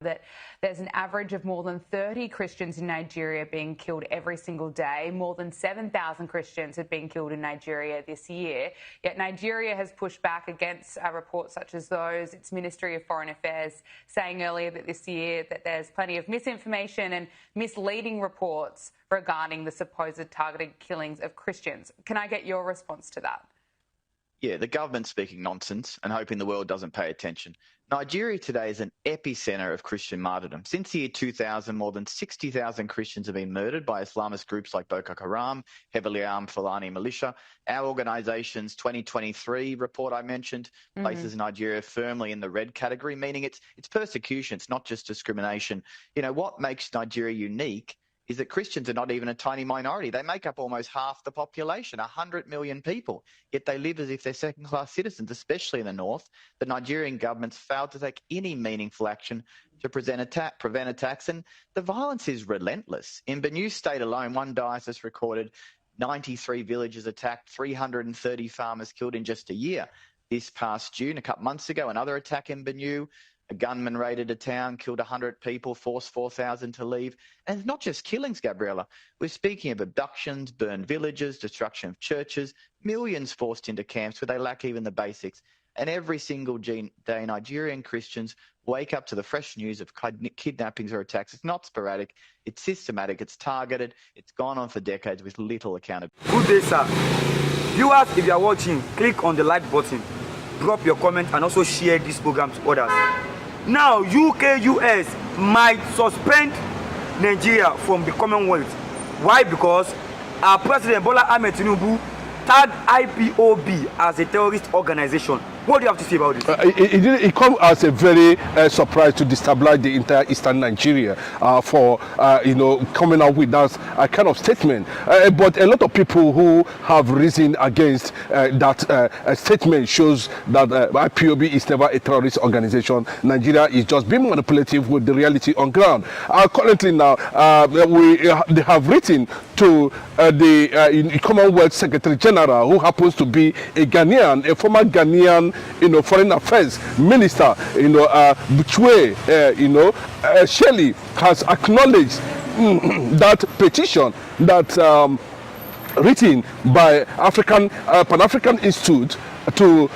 that there's an average of more than 30 Christians in Nigeria being killed every single day. More than 7,000 Christians have been killed in Nigeria this year. Yet Nigeria has pushed back against reports such as those. Its Ministry of Foreign Affairs saying earlier that this year that there's plenty of misinformation and misleading reports regarding the supposed targeted killings of Christians. Can I get your response to that? Yeah, the government's speaking nonsense and hoping the world doesn't pay attention. Nigeria today is an epicenter of Christian martyrdom. Since the year 2000, more than 60,000 Christians have been murdered by Islamist groups like Boko Haram, heavily armed Fulani militia. Our organisation's 2023 report I mentioned places Nigeria firmly in the red category, meaning it's persecution, it's not just discrimination. You know, what makes Nigeria unique is that Christians are not even a tiny minority. They make up almost half the population, 100 million people, yet they live as if they're second-class citizens, especially in the north. The Nigerian government's failed to take any meaningful action to prevent attacks, and the violence is relentless. In Benue State alone, one diocese recorded 93 villages attacked, 330 farmers killed in just a year. This past June, a couple months ago, another attack in Benue. A gunman raided a town, killed 100 people, forced 4,000 to leave. And it's not just killings, Gabriella. We're speaking of abductions, burned villages, destruction of churches, millions forced into camps where they lack even the basics. And every single day, Nigerian Christians wake up to the fresh news of kidnappings or attacks. It's not sporadic, it's systematic, it's targeted, it's gone on for decades with little accountability. Good day, sir. Viewers, if you are watching, click on the like button, drop your comment, and also share this program to others. Now, UK, US might suspend Nigeria from the Commonwealth. Why? Because our President Bola Ahmed Tinubu tagged IPOB as a terrorist organization. What do you have to say about this? It comes as a very surprise to destabilize the entire eastern Nigeria for coming out with that kind of statement. But a lot of people who have risen against that statement shows that IPOB is never a terrorist organization. Nigeria is just being manipulative with the reality on ground. Currently now, they have written to the Commonwealth Secretary General, who happens to be a Ghanaian, a former Ghanaian, Foreign Affairs Minister, Buchwe, Shelley has acknowledged that petition that written by Pan-African Institute to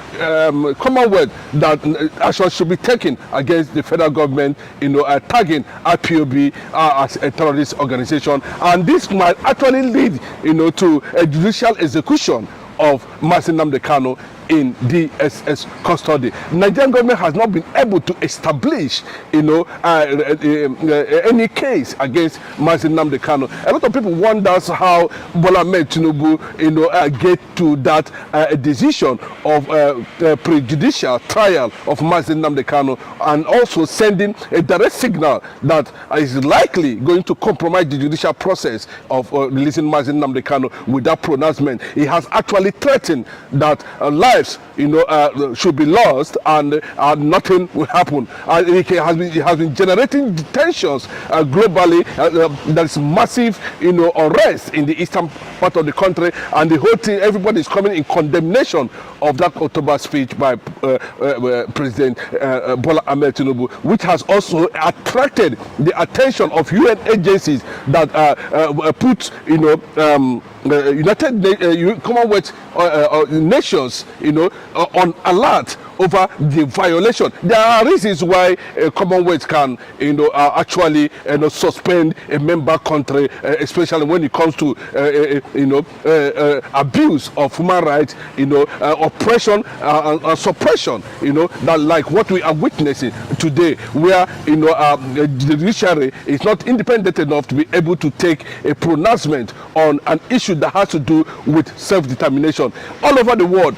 Commonwealth that action should be taken against the federal government, tagging IPOB as a terrorist organization, and this might actually lead, to a judicial execution of Mazi Nnamdi Kanu in DSS custody. Nigerian government has not been able to establish, any case against Mazi Nnamdi Kanu. A lot of people wonder how Bola Ahmed Tinubu, get to that decision of prejudicial trial of Mazi Nnamdi Kanu, and also sending a direct signal that is likely going to compromise the judicial process of releasing Mazi Nnamdi Kanu with that pronouncement. He has actually threatened that lives should be lost and nothing will happen. It has been generating tensions globally. There's massive unrest in the eastern part of the country, and the whole thing, everybody is coming in condemnation of that October speech by President Bola Ahmed Tinubu, which has also attracted the attention of UN agencies that put Commonwealth nations, on alert over the violation. There are reasons why Commonwealth can, actually, suspend a member country, especially when it comes to, abuse of human rights, oppression and suppression, that like what we are witnessing today, where, the judiciary is not independent enough to be able to take a pronouncement on an issue that has to do with self-determination. All over the world,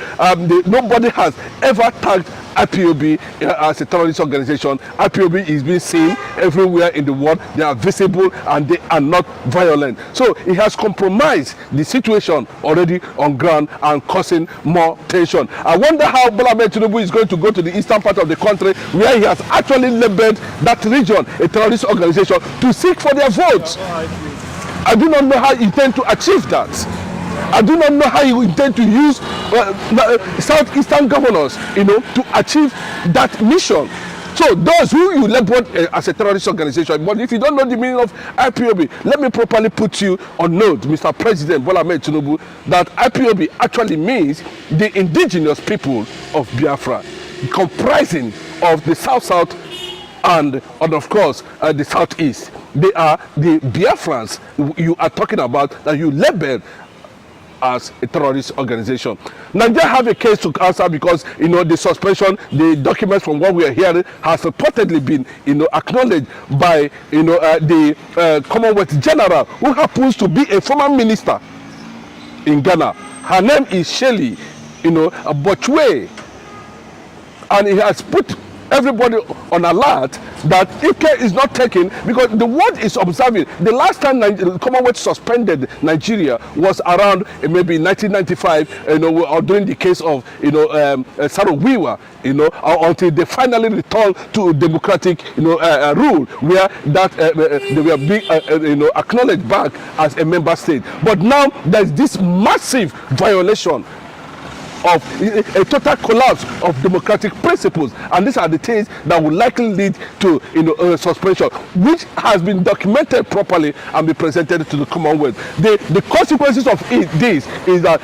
nobody has ever tagged IPOB as a terrorist organization. IPOB is being seen everywhere in the world. They are visible and they are not violent. So it has compromised the situation already on ground and causing more tension. I wonder how Bola Ahmed Tinubu is going to go to the eastern part of the country, where he has actually labeled that region a terrorist organization, to seek for their votes. I do not know how he intends to achieve that. I do not know how you intend to use southeastern governors, to achieve that mission. So those who you labeled as a terrorist organization, but if you don't know the meaning of IPOB, let me properly put you on note, Mr. President Bola Ahmed Tinubu, that IPOB actually means the indigenous people of Biafra, comprising of the South and of course the Southeast. They are the Biafrans you are talking about that you labeled as a terrorist organization. Nigeria have a case to answer because the suspension, the documents from what we are hearing has reportedly been acknowledged by the Commonwealth General, who happens to be a former minister in Ghana. Her name is Shelley Bochwe, and he has put everybody on alert that if care is not taken, because the world is observing. The last time the Commonwealth suspended Nigeria was around maybe 1995, or during the case of Sarowiwa, until they finally returned to democratic rule, where that they were being acknowledged back as a member state. But now there's this massive violation of a total collapse of democratic principles, and these are the things that will likely lead to suspension, which has been documented properly and be presented to the Commonwealth. The consequences of this is that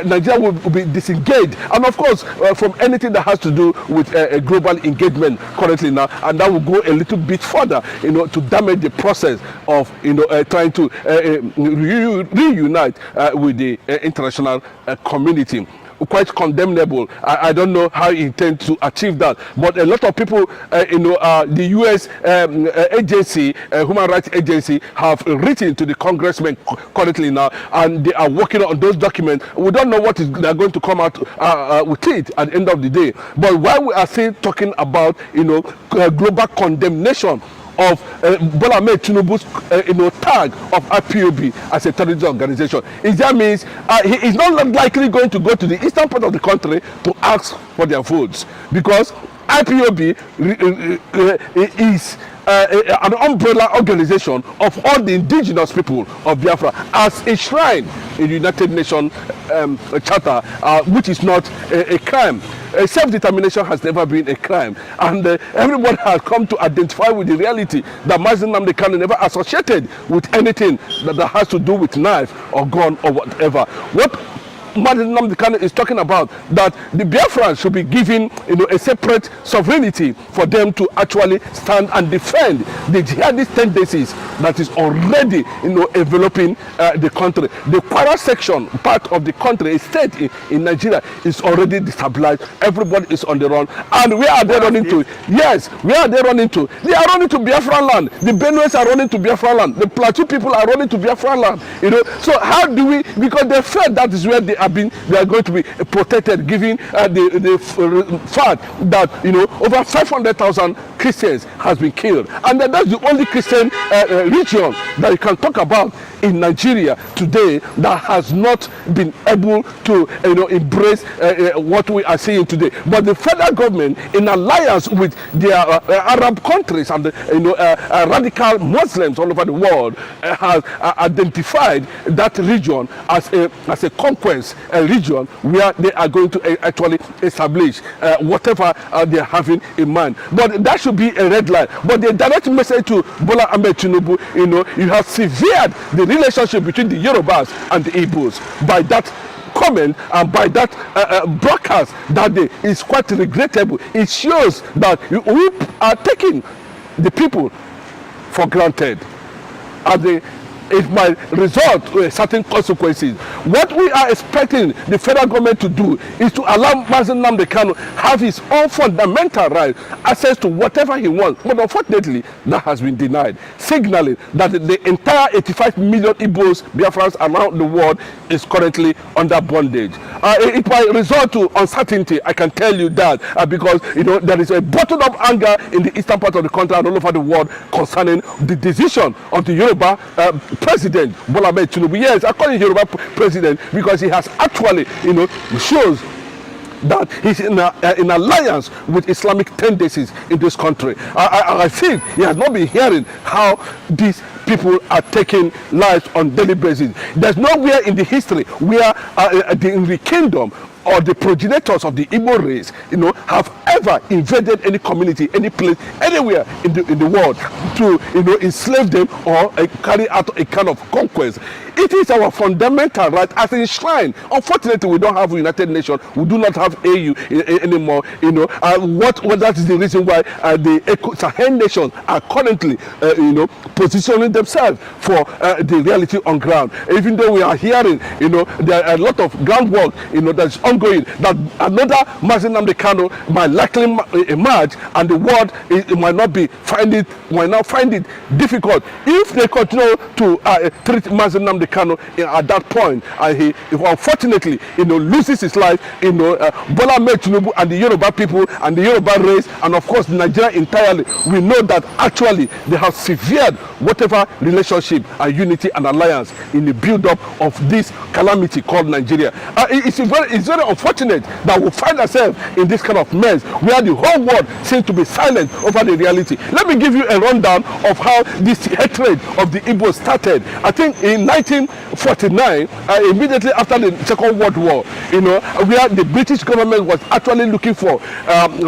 Nigeria will be disengaged, and of course from anything that has to do with a global engagement currently now, and that will go a little bit further to damage the process of trying to reunite with the international community. Quite condemnable. I don't know how he intends to achieve that, but a lot of people, the U.S. agency, human rights agency, have written to the congressmen currently now, and they are working on those documents. We don't know what they're going to come out with it at the end of the day. But while we are still talking about global condemnation of Bola Ahmed Tinubu's tag of IPOB as a terrorist organization, that means he is not likely going to go to the eastern part of the country to ask for their votes, because IPOB is an umbrella organization of all the indigenous people of Biafra, as enshrined in the United Nations Charter, which is not a crime. Self-determination has never been a crime, and everyone has come to identify with the reality that Mazi Nnamdi Kanu never associated with anything that has to do with knife or gun or whatever. What Mazi Nnamdi Kanu is talking about, that the Biafrans should be given a separate sovereignty for them to actually stand and defend the jihadist tendencies that is already enveloping the country. The Kwara section part of the country, a state in Nigeria, is already destabilized. Everybody is on the run, and where are they running to? Yes, where are they running to? They are running to Biafra land. The Benues are running to Biafra land. The Plateau people are running to Biafra land. So how do we? Because they felt that is where they are going to be protected, given the fact that over 500,000 Christians has been killed, and that's the only Christian region that you can talk about in Nigeria today that has not been able to embrace what we are seeing today. But the federal government, in alliance with their Arab countries and radical Muslims all over the world, has identified that region as a conquest region where they are going to actually establish whatever they are having in mind. But that should be a red line. But the direct message to Bola Ahmed Tinubu, you have severed the relationship between the Yorubas and the Igbos by that comment and by that broadcast that day is quite regrettable. It shows that we are taking the people for granted, and it might result to certain consequences. What we are expecting the federal government to do is to allow Mazi Nnamdi Kanu have his own fundamental right, access to whatever he wants. But unfortunately, that has been denied, signaling that the entire 85 million Igbos, Biafrans around the world, is currently under bondage. It might result to uncertainty, I can tell you that, because there is a bottled-up anger in the eastern part of the country and all over the world concerning the decision of the Yoruba President Bola Ahmed Tinubu. Yes, I call him Yoruba President because he has actually, shows that he's in alliance with Islamic tendencies in this country. I think he has not been hearing how these people are taking lives on daily basis. There's nowhere in the history where in the kingdom or the progenitors of the Igbo race, have ever invaded any community, any place, anywhere in the world to, enslave them or carry out a kind of conquest. It is our fundamental right as enshrined. Unfortunately, we don't have United Nations. We do not have AU anymore. That is the reason why the Sahel nations are currently, positioning themselves for the reality on ground. Even though we are hearing, there are a lot of groundwork, that is ongoing. That another Mazi Nnamdi Kanu might likely emerge, and the world might not find it difficult if they continue to treat Mazi Nnamdi Kanu at that point, and he unfortunately loses his life. Bola Ahmed Tinubu and the Yoruba people and the Yoruba race, and of course Nigeria entirely, we know that actually they have severed whatever relationship and unity and alliance in the build-up of this calamity called Nigeria. It's very unfortunate that we find ourselves in this kind of mess where the whole world seems to be silent over the reality. Let me give you a rundown of how this hatred of the Igbo started. I think in 1949, immediately after the Second World War, where the British government was actually looking for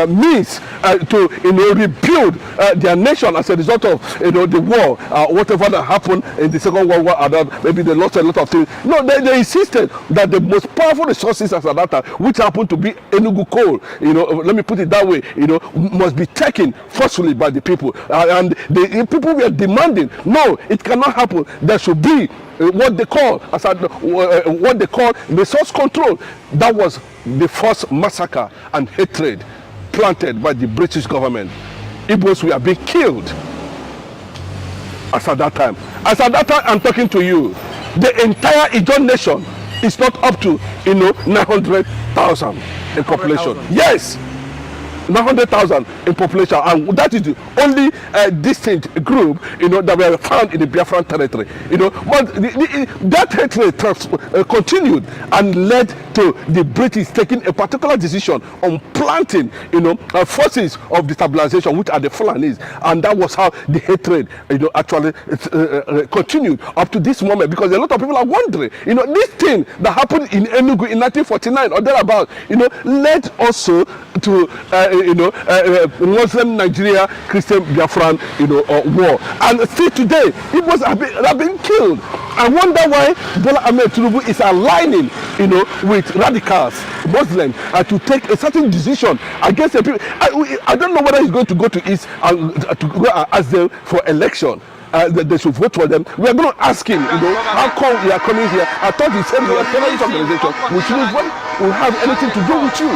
means to rebuild their nation as a result of the war, whatever that happened in the Second World War. Maybe they lost a lot of things. No, they insisted that the most powerful resources at that time, which happened to be Enugu coal, let me put it that way, must be taken forcefully by the people, and the people were demanding, no, it cannot happen. There should be what they call resource control. That was the first massacre and hatred planted by the British government. Igbos were being killed. As at that time, I'm talking to you, the entire Ijaw nation is not up to 900,000 in population. Yes, 900,000 in population, and that is the only distinct group that were found in the Biafran territory. But that hatred continued and led to the British taking a particular decision on planting forces of destabilization, which are the Fulanis, and that was how the hatred actually continued up to this moment, because a lot of people are wondering, this thing that happened in Enugu in 1949 or thereabout, led also to Muslim Nigeria, Christian Biafran, war. And still today, Igbos have been killed. I wonder why Bola Ahmed Tinubu is aligning, with radicals, Muslims, to take a certain decision against the people. I don't know whether he's going to go to East and to go and ask them for election. That they should vote for them. We are going to ask him, how come you are coming here? I thought he said we are a terrorist organization. Which means what will have anything to do with you?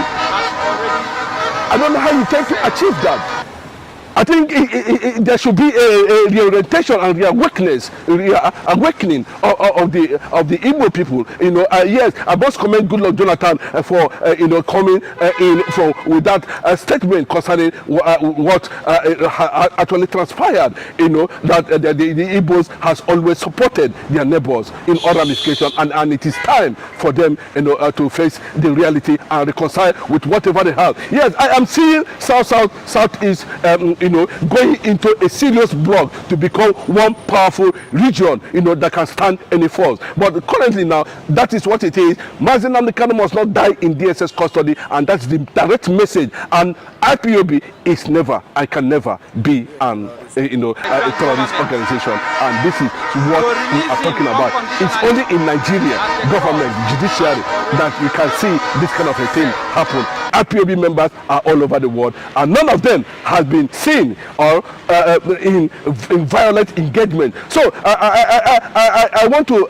I don't know how you tend to achieve that. I think there should be a reorientation and awakening of the Igbo people. Yes, I must commend Goodluck Jonathan for coming in with that statement concerning what actually transpired. That the Igbos has always supported their neighbors in all ramifications, and it is time for them to face the reality and reconcile with whatever they have. Yes, I am seeing Southeast. Going into a serious block to become one powerful region, that can stand any force. But currently now, that is what it is. Mazi Nnamdi Kanu must not die in DSS custody, and that's the direct message. And IPOB is never, I can never be a terrorist organization. And this is what we are talking about. It's only in Nigeria, government, judiciary, that we can see this kind of a thing happen. IPOB members are all over the world, and none of them has been seen or in violent engagement. So I want to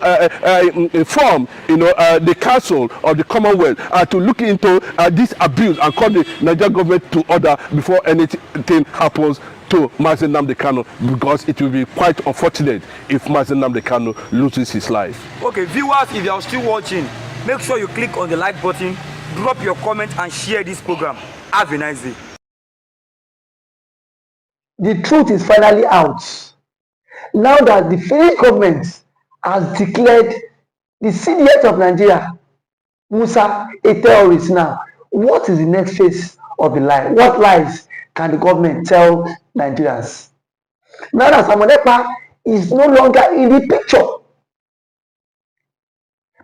inform the Council of the Commonwealth to look into this abuse and call the Nigerian government to order before anything happens to Mazi Nnamdi Kanu, because it will be quite unfortunate if Mazi Nnamdi Kanu loses his life. Okay, viewers, if you are still watching, make sure you click on the like button, drop your comment and share this program. Have a nice day. The truth is finally out. Now that the Finnish government has declared the CDS of Nigeria, Musa, a terrorist now, what is the next phase of the lie? What lies can the government tell Nigerians? Now that Samuel Ekpa is no longer in the picture,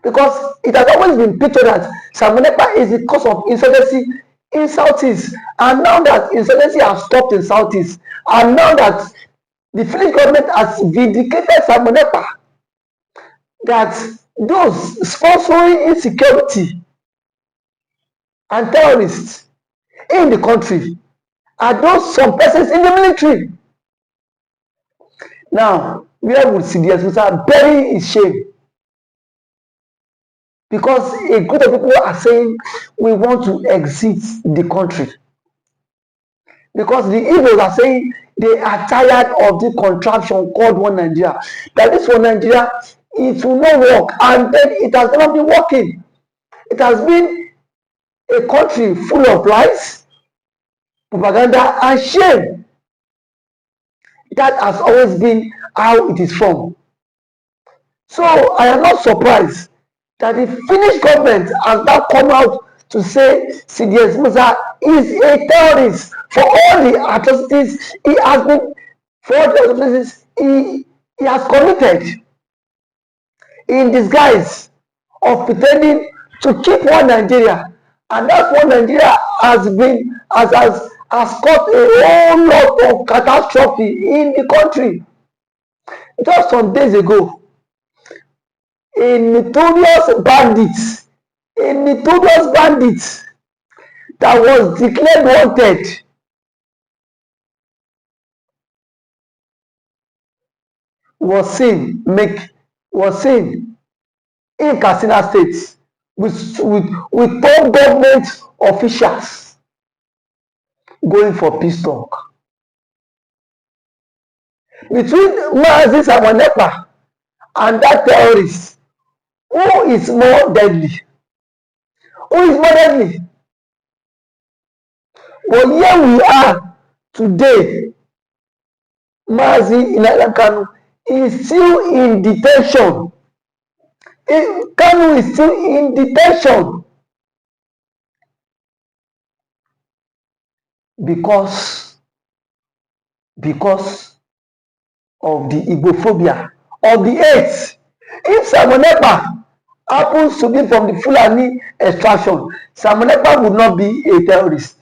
because it has always been pictured that Samunepa is the cause of insurgency in Southeast. And now that insurgency has stopped in Southeast, and now that the Finnish government has vindicated Samunepa, that those sponsoring insecurity and terrorists in the country are those some persons in the military. Now, where would CDS Musa bury his shame? Because a group of people are saying we want to exit the country. Because the Igbos are saying they are tired of the contraption called One Nigeria. That this One Nigeria, it will not work. And then it has not been working. It has been a country full of lies, propaganda, and shame. That has always been how it is from. So I am not surprised that the Finnish government has now come out to say CDS Musa is a terrorist for all the atrocities he has been, for all the atrocities he has committed in disguise of pretending to keep one Nigeria. And that one Nigeria has caused a whole lot of catastrophe in the country. Just some days ago, a notorious bandit that was declared wanted was seen in Katsina State with top government officials going for peace talk. Between Mazi Samunepa and that terrorist, who is more deadly? But here we are today. Mazi Kanu is still in detention. Kanu is still in detention because of the Igbophobia, of the hate. If Samunepa happens to be from the Fulani extraction, Samunepa would not be a terrorist.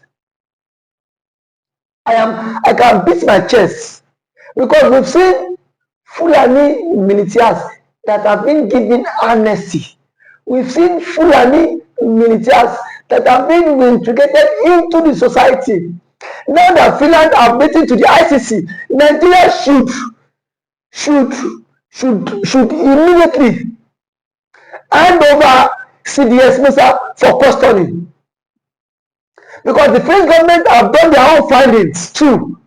I can beat my chest because we've seen Fulani militias that have been given amnesty. We've seen Fulani militias that have been integrated into the society. Now that Finland are waiting to the ICC, Nigeria should immediately hand over CDS Musa for custody. Because the French government have done their own findings too.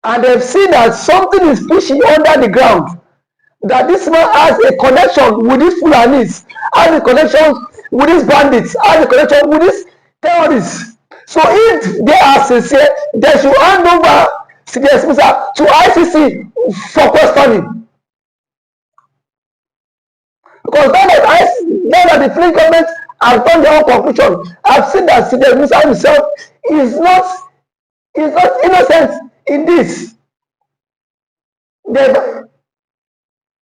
And they've seen that something is fishy under the ground. That this man has a connection with these Fulanis, has a connection with these bandits, has a connection with these terrorists. So if they are sincere, they should hand over CDS Musa to ICC for custody. Because now that the French government have done their own conclusion, I've seen that CDS Musa himself is not innocent in this.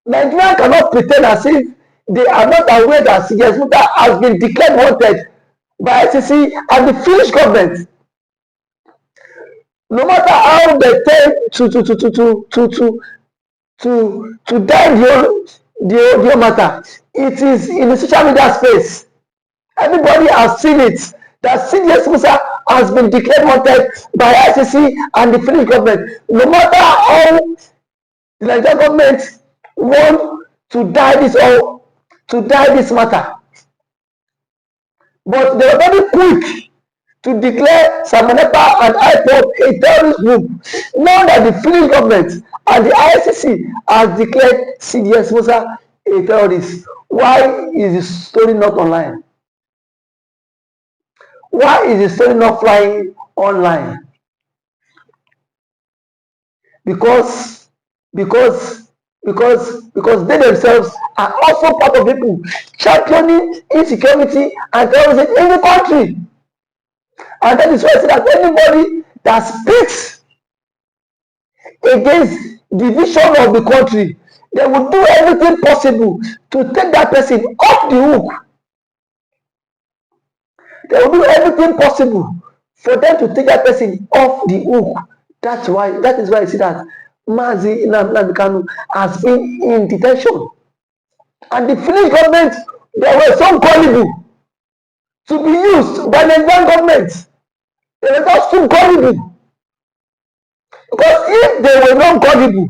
Nigeria cannot pretend as if they are not aware that CDS Musa has been declared wanted by ICC and the Finnish government. No matter how they tend to die the matter, it is in the social media space. Everybody has seen it that CDS Musa has been declared wanted by ICC and the Finnish government. No matter how the Nigerian government want to die this matter, but they are very quick to declare Samunepa and IPOB a terrorist group. Now that the Finnish government and the ICC has declared CDS Musa a terrorist, why is the story not online? Why is the story not flying online? Because they themselves are also part of people championing insecurity and terrorism in the country. And that is why I say that anybody that speaks against the vision of the country, they will do everything possible to take that person off the hook. They will do everything possible for them to take that person off the hook. That is why you see that Mazi Nnamdi Kanu has been in detention. And the Finnish government, they were so gullible to be used by the Nigerian government. They were just too gullible. Because if they were not gullible,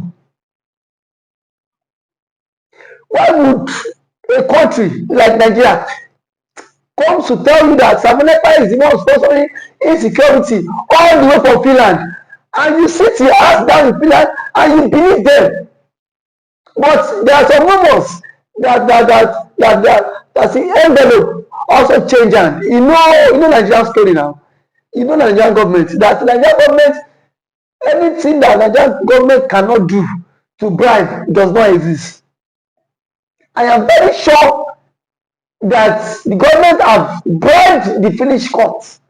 why would a country like Nigeria come to tell you that Samunepa is the one sponsoring insecurity all the way from Finland, and you sit your ass down in Finland and you believe them? But there are some rumors that the envelope also change hand. You know Nigerian story now. You know Nigerian government, that Nigerian government, anything that Nigerian government cannot do to bribe does not exist. I am very sure that the government have bribed the Finnish courts,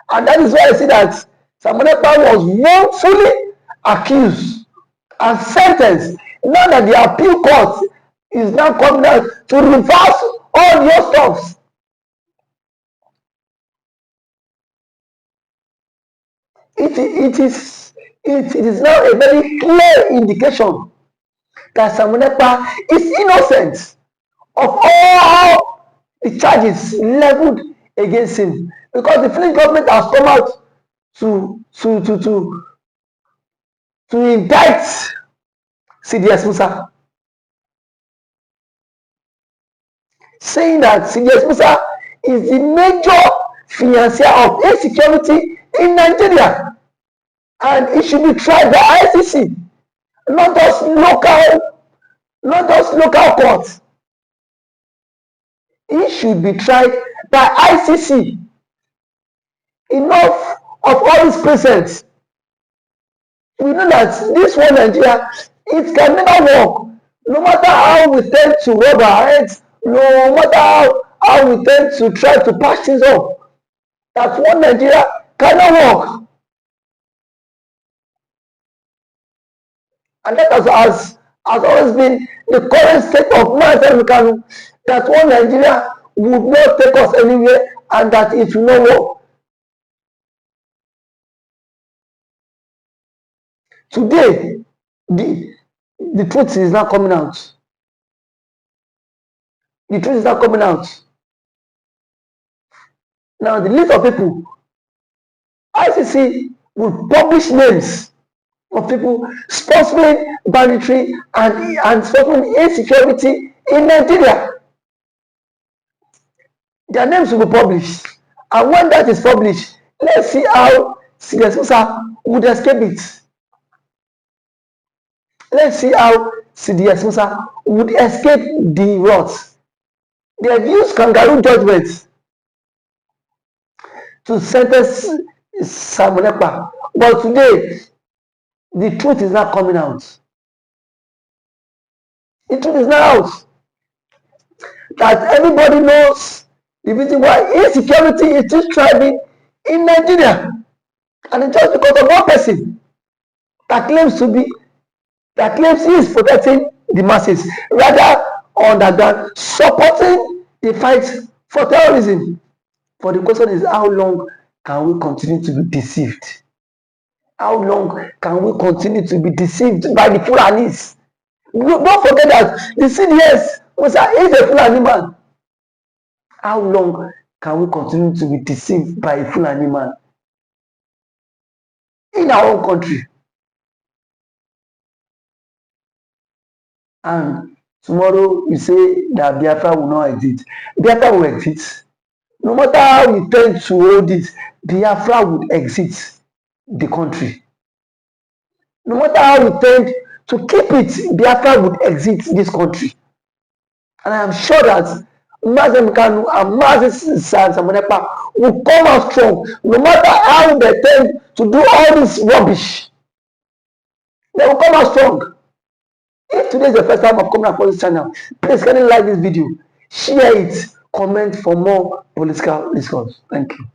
and that is why I see that Samunepa was wrongfully accused and sentenced. Now that the appeal court is now coming out to reverse all your stuffs. It is now a very clear indication that Samunepa is innocent of all the charges leveled against him, because the Finnish government has come out to indict CDS Musa, saying that CDS Musa is the major financier of insecurity in Nigeria, and it should be tried by ICC, not just local courts. It should be tried by ICC. Enough of all these presents. We know that this one Nigeria, it can never work. No matter how we tend to rub our heads, no matter how we tend to try to patch things up, that one Nigeria cannot work. And that has always been the current state of Mazi, that one Nigeria would not take us anywhere, and that it will not work. Today, the truth is not coming out. The truth is not coming out. Now, the list of people, ICC will publish names of people sponsoring banditry and sponsoring insecurity in Nigeria. Their names will be published. And when that is published, let's see how CDS Musa would escape it. Let's see how CDS Musa would escape the wrath. They have used kangaroo judgments to sentence Samunepa. But today, the truth is not coming out. The truth is not out. That everybody knows the reason why insecurity is still thriving in Nigeria. And it's just because of one person that claims he is protecting the masses, rather than supporting the fight for terrorism. But the question is, how long can we continue to be deceived? How long can we continue to be deceived by the Fulanis? Don't forget that the CDS Musa is a Fulani man. How long can we continue to be deceived by a Fulani man in our own country? And tomorrow you say that Biafra will not exist. Biafra will exist. No matter how you tend to hold it, Biafra would exist the country. No matter how you tend to keep it, Biafra would exist this country. And I am sure that Mazi Kanu and Mazi Samunepa will come out strong, no matter how they tend to do all this rubbish. They will come out strong. If today is the first time of coming across this channel, please kindly like this video, share it, comment for more political discourse. Thank you.